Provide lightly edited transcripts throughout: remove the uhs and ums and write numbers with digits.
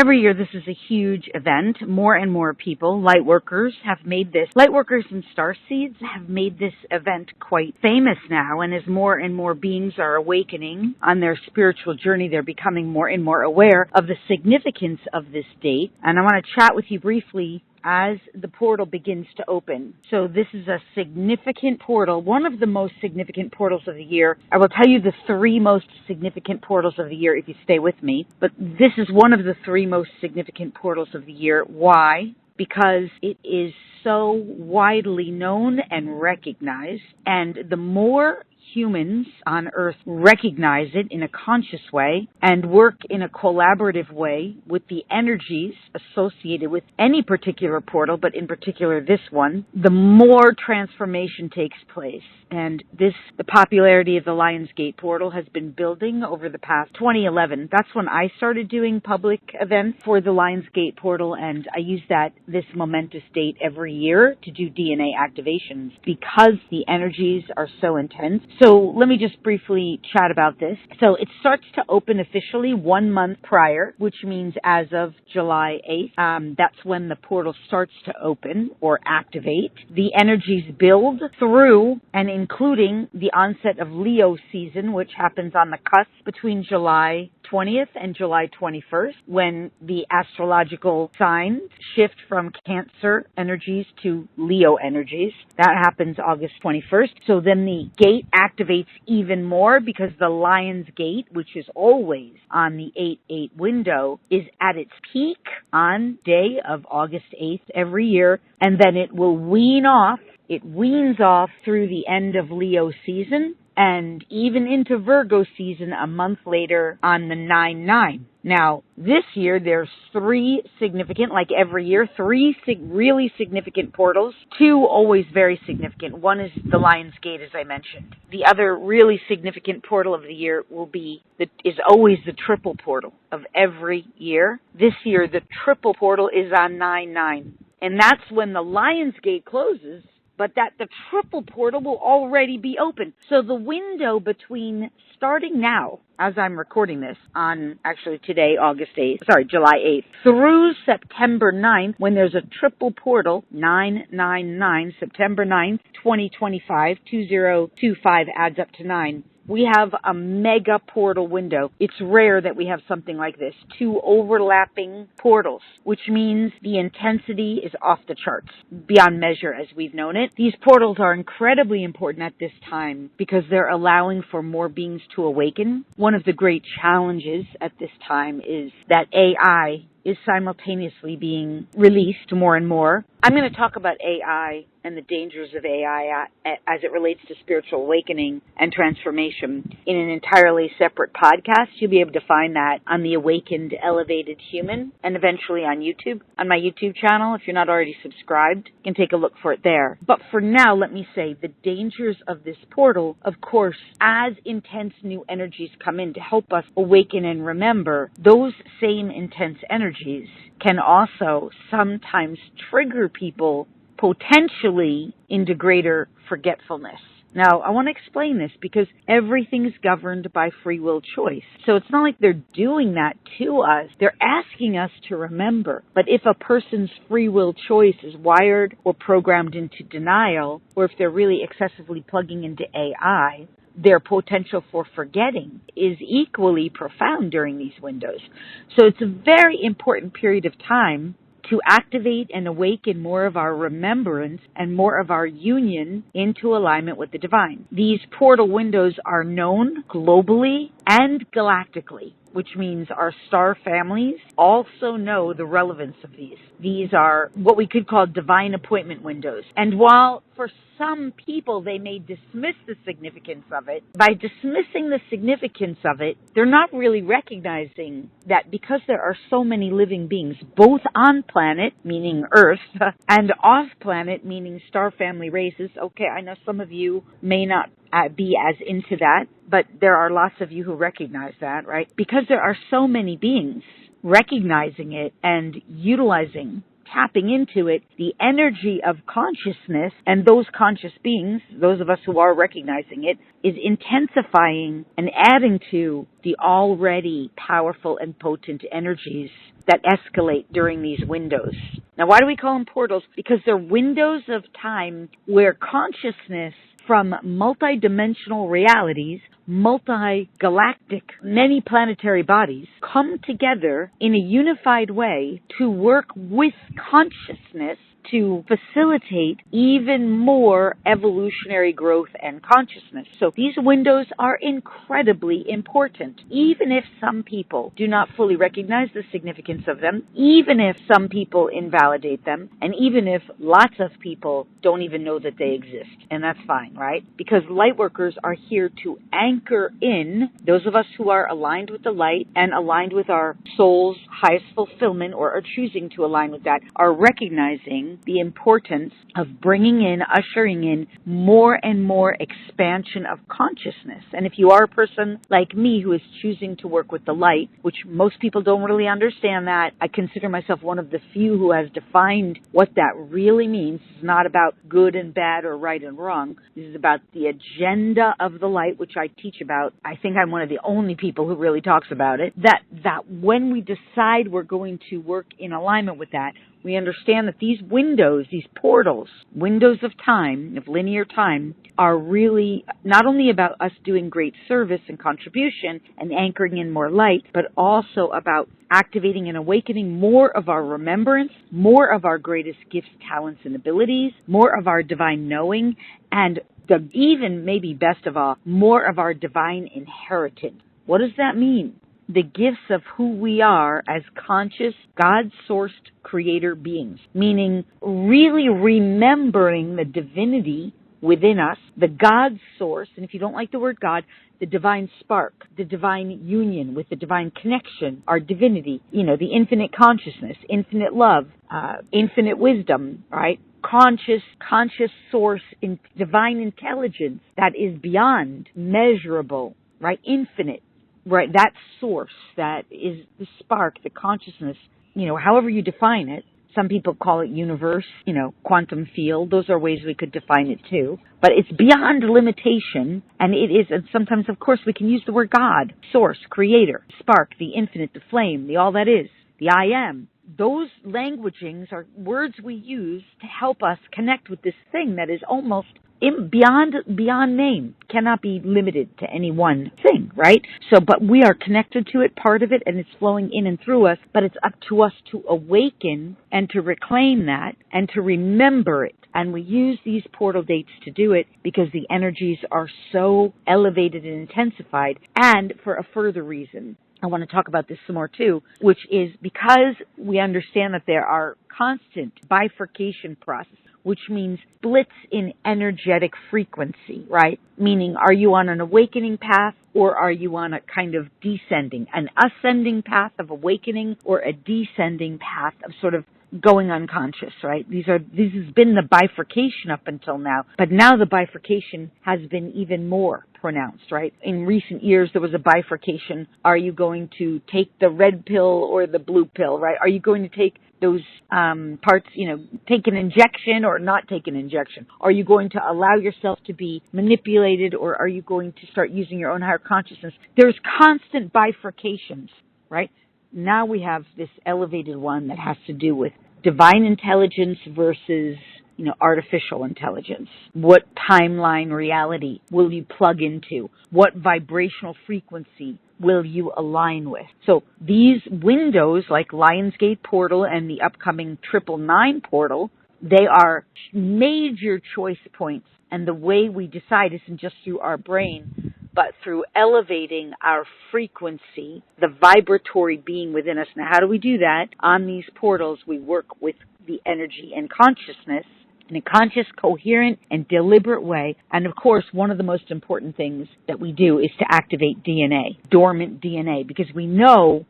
every year this is a huge event. More and more people, lightworkers and starseeds have made this event quite famous now. And as more and more beings are awakening on their spiritual journey, they're becoming more and more aware of the significance of this date. And I want to chat with you briefly as the portal begins to open. So this is a significant portal, one of the most significant portals of the year. I will tell you the three most significant portals of the year if you stay with me. But this is one of the three most significant portals of the year. Why? Because it is so widely known and recognized. And the more humans on Earth recognize it in a conscious way and work in a collaborative way with the energies associated with any particular portal, but in particular this one, the more transformation takes place. And the popularity of the Lionsgate portal has been building over the past 2011. That's when I started doing public events for the Lionsgate portal, and I use this momentous date every year to do DNA activations because the energies are so intense. So let me just briefly chat about this. So it starts to open officially 1 month prior, which means as of July 8th. That's when the portal starts to open or activate. The energies build through and including the onset of Leo season, which happens on the cusp between July 20th and July 21st, when the astrological signs shift from Cancer energies to Leo energies. That happens August 21st. So then the gate activates even more because the Lion's Gate, which is always on the 8/8 window, is at its peak on day of August 8th every year, and then it will wean off. It weans off through the end of Leo season and even into Virgo season a month later on the 9/9. Now, this year there's three significant, like every year, really significant portals. Two always very significant. One is the Lion's Gate, as I mentioned. The other really significant portal of the year is always the triple portal of every year. This year, the triple portal is on 9/9. And that's when the Lion's Gate closes, but that the triple portal will already be open. So the window between starting now, as I'm recording this on actually today, July 8th, through September 9th, when there's a triple portal, 999, September 9th, 2025, 2025 adds up to 9. We have a mega portal window. It's rare that we have something like this. Two overlapping portals, which means the intensity is off the charts, beyond measure as we've known it. These portals are incredibly important at this time because they're allowing for more beings to awaken. One of the great challenges at this time is that AI is simultaneously being released more and more. I'm going to talk about AI and the dangers of AI as it relates to spiritual awakening and transformation in an entirely separate podcast. You'll be able to find that on the Awakened Elevated Human and eventually on YouTube, on my YouTube channel. If you're not already subscribed, you can take a look for it there. But for now, let me say the dangers of this portal, of course, as intense new energies come in to help us awaken and remember, those same intense energies can also sometimes trigger people potentially into greater forgetfulness. Now, I want to explain this because everything's governed by free will choice. So it's not like they're doing that to us. They're asking us to remember. But if a person's free will choice is wired or programmed into denial, or if they're really excessively plugging into AI, their potential for forgetting is equally profound during these windows. So it's a very important period of time to activate and awaken more of our remembrance and more of our union into alignment with the divine. These portal windows are known globally and galactically, which means our star families also know the relevance of these. These are what we could call divine appointment windows. And while for some people they may dismiss the significance of it, by dismissing the significance of it, they're not really recognizing that because there are so many living beings, both on planet, meaning Earth, and off planet, meaning star family races. Okay, I know some of you may not be as into that, but there are lots of you who recognize that, right? Because there are so many beings recognizing it and utilizing tapping into it, the energy of consciousness and those conscious beings, those of us who are recognizing it, is intensifying and adding to the already powerful and potent energies that escalate during these windows. Now, why do we call them portals? Because they're windows of time where consciousness from multidimensional realities, multi-galactic, many planetary bodies come together in a unified way to work with consciousness to facilitate even more evolutionary growth and consciousness. So these windows are incredibly important, even if some people do not fully recognize the significance of them, even if some people invalidate them, and even if lots of people don't even know that they exist. And that's fine, right? Because light workers are here to anchor in those of us who are aligned with the light and aligned with our soul's highest fulfillment, or are choosing to align with that, are recognizing the importance of bringing in, ushering in more and more expansion of consciousness. And if you are a person like me who is choosing to work with the light, which most people don't really understand that, I consider myself one of the few who has defined what that really means. It's not about good and bad or right and wrong. This is about the agenda of the light, which I teach about. I think I'm one of the only people who really talks about it. That when we decide we're going to work in alignment with that, we understand that these windows, these portals, windows of time, of linear time, are really not only about us doing great service and contribution and anchoring in more light, but also about activating and awakening more of our remembrance, more of our greatest gifts, talents, and abilities, more of our divine knowing, and even maybe best of all, more of our divine inheritance. What does that mean? The gifts of who we are as conscious, God-sourced creator beings, meaning really remembering the divinity within us, the God source, and if you don't like the word God, the divine spark, the divine union with the divine connection, our divinity, the infinite consciousness, infinite love, infinite wisdom, right? Conscious source in divine intelligence that is beyond measurable, right? Infinite. Right, that source, that is the spark, the consciousness, however you define it. Some people call it universe, quantum field. Those are ways we could define it too. But it's beyond limitation, and it is, and sometimes, of course, we can use the word God, source, creator, spark, the infinite, the flame, the all that is, the I am. Those languagings are words we use to help us connect with this thing that is almost beyond name, cannot be limited to any one thing, right? But we are connected to it, part of it, and it's flowing in and through us, but it's up to us to awaken and to reclaim that and to remember it. And we use these portal dates to do it because the energies are so elevated and intensified, and for a further reason. I want to talk about this some more too, which is because we understand that there are constant bifurcation processes, which means splits in energetic frequency, right? Meaning, are you on an awakening path, or are you on a kind of descending, an ascending path of awakening, or a descending path of sort of going unconscious, right? This has been the bifurcation up until now, but now the bifurcation has been even more pronounced, right? In recent years, there was a bifurcation. Are you going to take the red pill or the blue pill, right? Are you going to take those parts, take an injection or not take an injection? Are you going to allow yourself to be manipulated, or are you going to start using your own higher consciousness? There's constant bifurcations, right? Now we have this elevated one that has to do with divine intelligence versus, artificial intelligence. What timeline reality will you plug into? What vibrational frequency will you align with? So these windows, like Lionsgate Portal and the upcoming 999 Portal, they are major choice points. And the way we decide isn't just through our brain, but through elevating our frequency, the vibratory being within us. Now, how do we do that? On these portals, we work with the energy and consciousness in a conscious, coherent, and deliberate way. And of course, one of the most important things that we do is to activate DNA, dormant DNA, because we know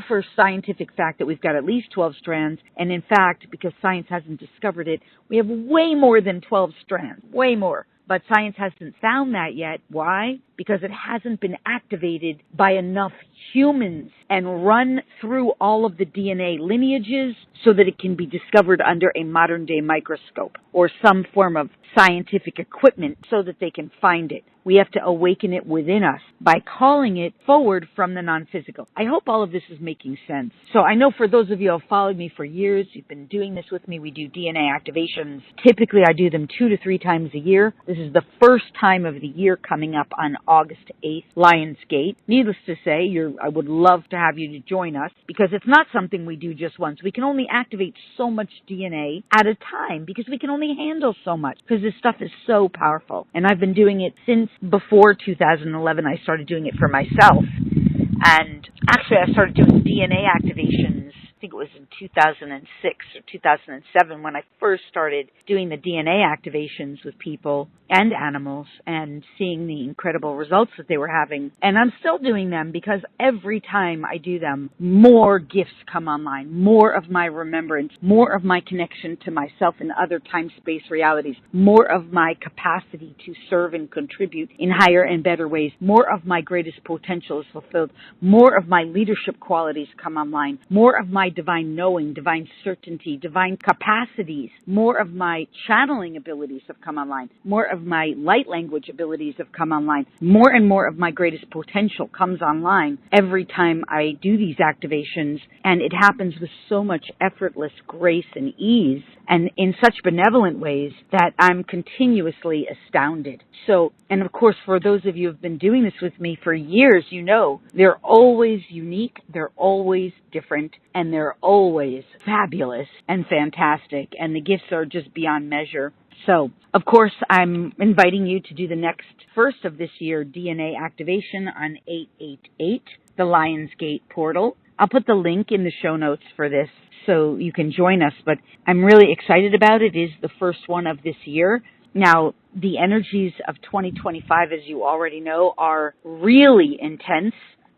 for a scientific fact that we've got at least 12 strands. And in fact, because science hasn't discovered it, we have way more than 12 strands, way more. But science hasn't found that yet. Why? because it hasn't been activated by enough humans and run through all of the DNA lineages so that it can be discovered under a modern day microscope or some form of scientific equipment so that they can find it. We have to awaken it within us by calling it forward from the non-physical. I hope all of this is making sense. So I know for those of you who have followed me for years, you've been doing this with me. We do DNA activations. Typically, I do them 2 to 3 times a year. This is the first time of the year coming up on August 8th, Lionsgate. Needless to say, I would love to have you to join us because it's not something we do just once. We can only activate so much DNA at a time because we can only handle so much because this stuff is so powerful. And I've been doing it since before 2011. I started doing it for myself. And actually, I started doing DNA activations, I think it was in 2006 or 2007 when I first started doing the DNA activations with people and animals and seeing the incredible results that they were having. And I'm still doing them because every time I do them, more gifts come online, more of my remembrance, more of my connection to myself and other time-space realities, more of my capacity to serve and contribute in higher and better ways, more of my greatest potential is fulfilled, more of my leadership qualities come online, more of my divine knowing, divine certainty, divine capacities, more of my channeling abilities have come online, more of my light language abilities have come online, more and more of my greatest potential comes online every time I do these activations, and it happens with so much effortless grace and ease and in such benevolent ways that I'm continuously astounded. So, and of course, for those of you who have been doing this with me for years, you know, they're always unique, they're always different, and they're always fabulous and fantastic, and the gifts are just beyond measure. So, of course, I'm inviting you to do the next first of this year DNA activation on 888, the Lionsgate portal. I'll put the link in the show notes for this so you can join us, but I'm really excited about it. It is the first one of this year. Now, the energies of 2025, as you already know, are really intense.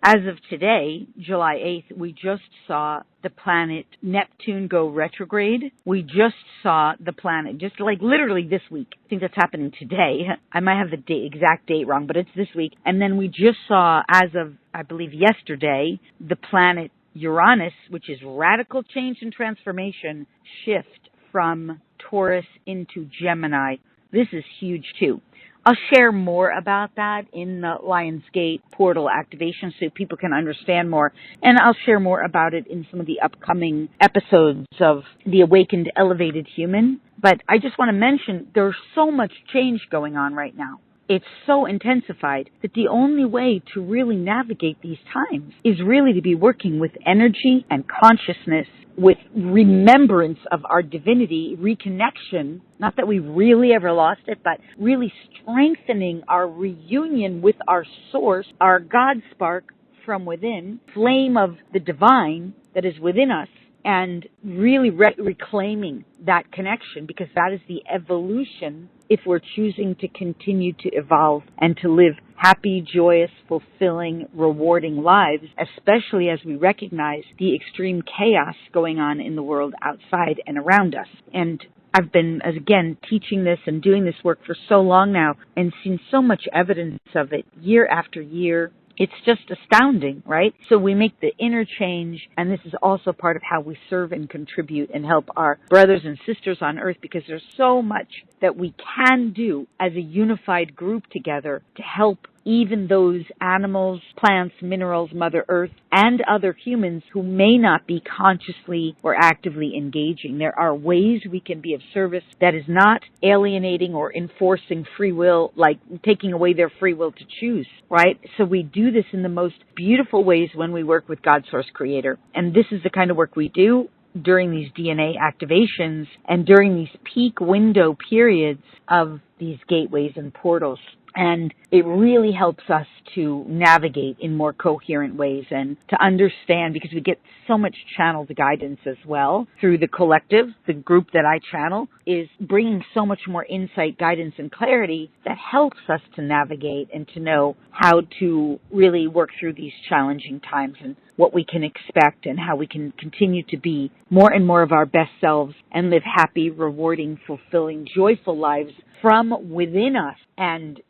As of today, July 8th, we just saw the planet Neptune go retrograde. We just saw the planet, just like literally this week. I think that's happening today. I might have the exact date wrong, but it's this week. And then we just saw, as of, I believe, yesterday, the planet Uranus, which is radical change and transformation, shift from Taurus into Gemini. This is huge, too. I'll share more about that in the Lionsgate portal activation so people can understand more. And I'll share more about it in some of the upcoming episodes of The Awakened Elevated Human. But I just want to mention there's so much change going on right now. It's so intensified that the only way to really navigate these times is really to be working with energy and consciousness, with remembrance of our divinity, reconnection, not that we really ever lost it, but really strengthening our reunion with our source, our God spark from within, flame of the divine that is within us, and really reclaiming that connection, because that is the evolution if we're choosing to continue to evolve and to live happy, joyous, fulfilling, rewarding lives, especially as we recognize the extreme chaos going on in the world outside and around us. And I've been, again, teaching this and doing this work for so long now and seen so much evidence of it year after year. It's just astounding, right? So we make the inner change, and this is also part of how we serve and contribute and help our brothers and sisters on earth, because there's so much that we can do as a unified group together to help even those animals, plants, minerals, Mother Earth, and other humans who may not be consciously or actively engaging. There are ways we can be of service that is not alienating or enforcing free will, like taking away their free will to choose, right? So we do this in the most beautiful ways when we work with God Source Creator. And this is the kind of work we do during these DNA activations and during these peak window periods of these gateways and portals. And it really helps us to navigate in more coherent ways and to understand, because we get so much channeled guidance as well through the collective. The group that I channel is bringing so much more insight, guidance, and clarity that helps us to navigate and to know how to really work through these challenging times and what we can expect and how we can continue to be more and more of our best selves and live happy, rewarding, fulfilling, joyful lives from within us. And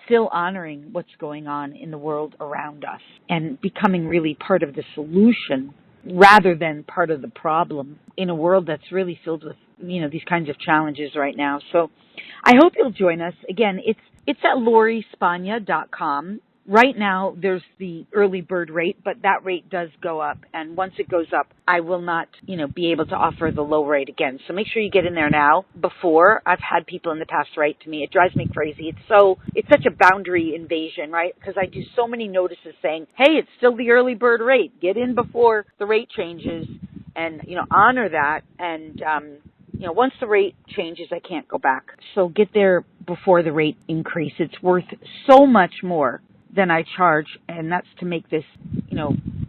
still honoring what's going on in the world around us and becoming really part of the solution rather than part of the problem in a world that's really filled with, these kinds of challenges right now. So I hope you'll join us. Again, it's at LoriSpagna.com. Right now, there's the early bird rate, but that rate does go up. And once it goes up, I will not, be able to offer the low rate again. So make sure you get in there now. Before, I've had people in the past write to me. It drives me crazy. It's such a boundary invasion, right? Because I do so many notices saying, hey, it's still the early bird rate. Get in before the rate changes and, honor that. And, once the rate changes, I can't go back. So get there before the rate increase. It's worth so much more than I charge, and that's to make this,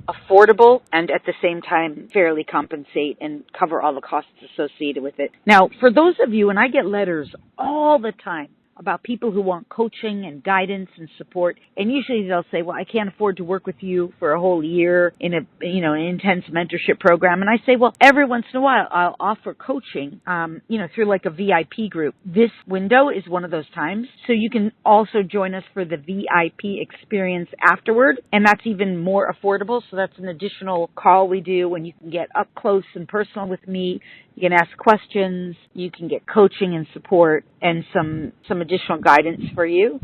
affordable and at the same time fairly compensate and cover all the costs associated with it. Now, for those of you, and I get letters all the time about people who want coaching and guidance and support, and usually they'll say, well, I can't afford to work with you for a whole year in an intense mentorship program. And I say, well, every once in a while I'll offer coaching, through like a VIP group. This window is one of those times. So you can also join us for the VIP experience afterward, and that's even more affordable. So that's an additional call we do when you can get up close and personal with me. You can ask questions, you can get coaching and support and some additional guidance for you.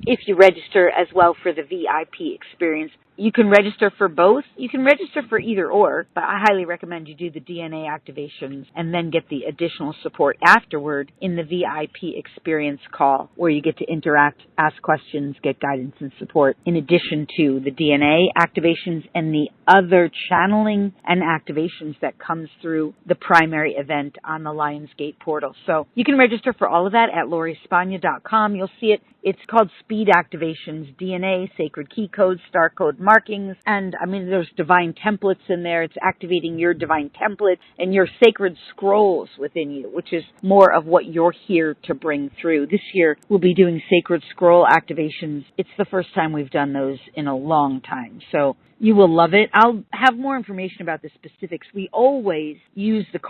If you register as well for the VIP experience, you can register for both. You can register for either or, but I highly recommend you do the DNA activations and then get the additional support afterward in the VIP experience call where you get to interact, ask questions, get guidance and support in addition to the DNA activations and the other channeling and activations that comes through the primary event on the Lionsgate portal. So you can register for all of that at LoriSpagna.com. You'll see it. It's called Speed Activations, DNA, Sacred Key Codes, Star Code Markings, and there's divine templates in there. It's activating your divine template and your sacred scrolls within you, which is more of what you're here to bring through. This year, we'll be doing sacred scroll activations. It's the first time we've done those in a long time. So you will love it. I'll have more information about the specifics. We always use the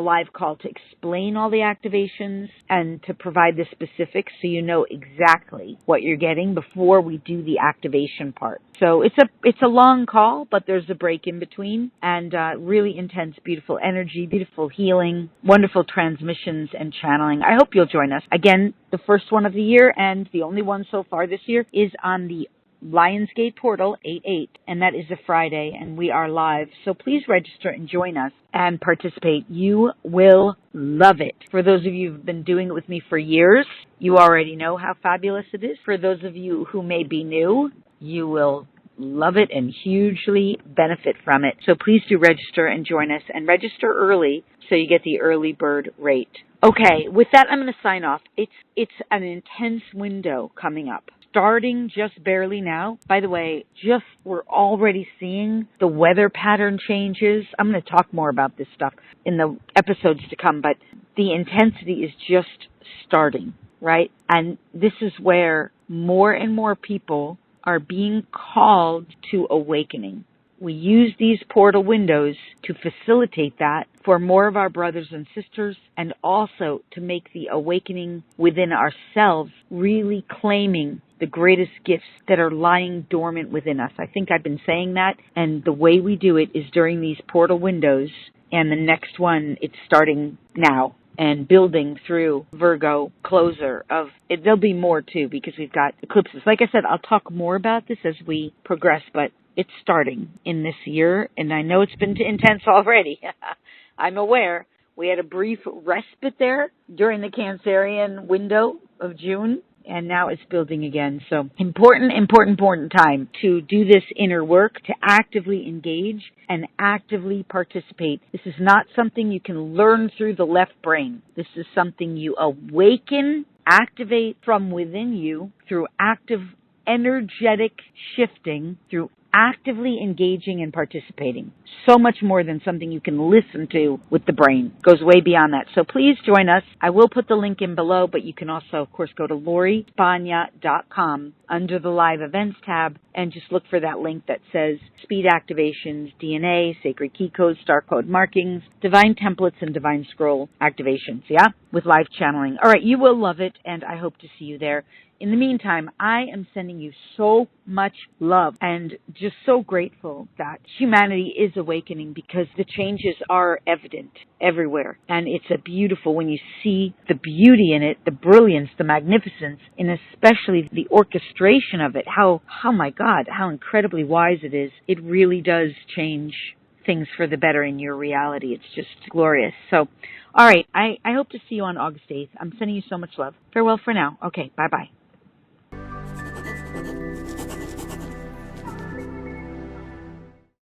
live call to explain all the activations and to provide the specifics so you know exactly what you're getting before we do the activation part. So it's a long call, but there's a break in between and really intense, beautiful energy, beautiful healing, wonderful transmissions and channeling. I hope you'll join us. Again, the first one of the year and the only one so far this year is on the Lionsgate portal 8/8, and that is a Friday, and we are live. So please register and join us and participate. You will love it. For those of you who've been doing it with me for years, you already know how fabulous it is. For those of you who may be new, you will love it and hugely benefit from it. So please do register and join us, and register early so you get the early bird rate. Okay, with that, I'm going to sign off. It's an intense window coming up. Starting just barely now. By the way, we're already seeing the weather pattern changes. I'm going to talk more about this stuff in the episodes to come, but the intensity is just starting, right? And this is where more and more people are being called to awakening. We use these portal windows to facilitate that for more of our brothers and sisters, and also to make the awakening within ourselves, really claiming the greatest gifts that are lying dormant within us. I think I've been saying that, and the way we do it is during these portal windows, and the next one, it's starting now and building through Virgo closer of it. There'll be more too because we've got eclipses. Like I said, I'll talk more about this as we progress, but it's starting in this year, and I know it's been intense already. I'm aware. We had a brief respite there during the Cancerian window of June, and now it's building again. So important time to do this inner work, to actively engage and actively participate. This is not something you can learn through the left brain. This is something you awaken, activate from within you through active energetic shifting, through actively engaging and participating. So much more than something you can listen to with the brain. It goes way beyond that. So please join us. I will put the link in below, but you can also, of course, go to LoriSpagna.com under the live events tab and just look for that link that says Speed Activations, DNA, Sacred Key Codes, Star Code Markings, Divine Templates, and Divine Scroll Activations, yeah? With live channeling. All right, you will love it, and I hope to see you there. in the meantime, I am sending you so much love and just so grateful that humanity is awakening, because the changes are evident everywhere. And it's beautiful when you see the beauty in it, the brilliance, the magnificence, and especially the orchestration of it. How my God, how incredibly wise it is. It really does change things for the better in your reality. It's just glorious. So, all right, I hope to see you on August 8th. I'm sending you so much love. Farewell for now. Okay, bye-bye.